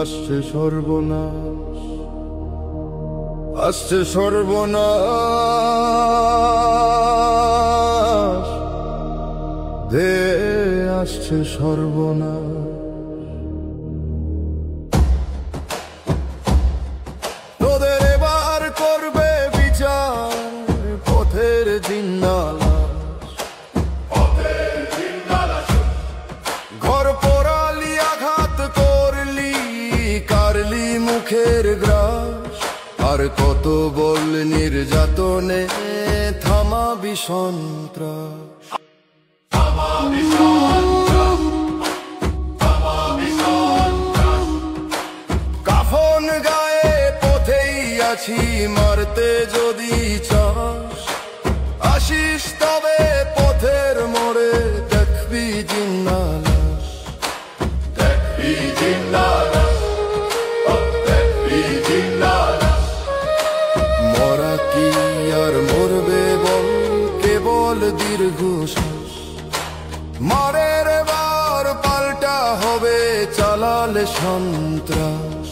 আসছে সর্বনাশ, আসছে সর্বনাশ, দে আসছে সর্বনাশ। তোদের এবার করবে বিচার পথের জিন্নালাশ, ঘর পোড়ালি, আঘাত করলি, কারলি মুখের গ্রাস। আর কত বল নির্যাতনে থামাবি সন্ত্রাস। কাফন গায়ে পথেই আছি, মারতে যদি চাস আসিস তবে পথের মোড়ে, দেখবি জিন্নালাশ, দেখবি জিন্নালাশ, দেখবি জিন্নালাশ। মরা কি আর মরবে বল, কেবল দীর্ঘশ্বাস। মারের এবার পাল্টা হবে চালালে সন্ত্রাস।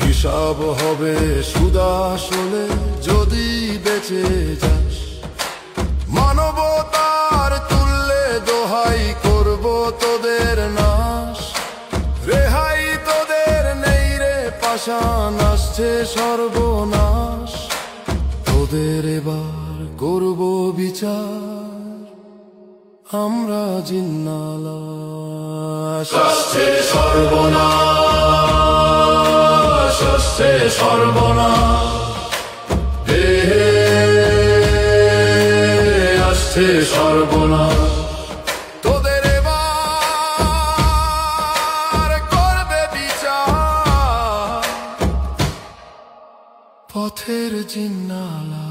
হিসাব হবে সুদাসলে যদি বেঁচে যাস। মানবতার তুললে দোহাই করব তোদের নাশ। রেহাই তোদের নেই রে পাষাণ, আসছে সর্বনাশ। তোদের এবার করব বিচার আমরা জিন্নালাশ। আসছে সর্বনাশ, আসছে সর্বনাশ, আসছে সর্বনাশ। তোদের এবার করবে বিচার পথের জিন্নালাশ।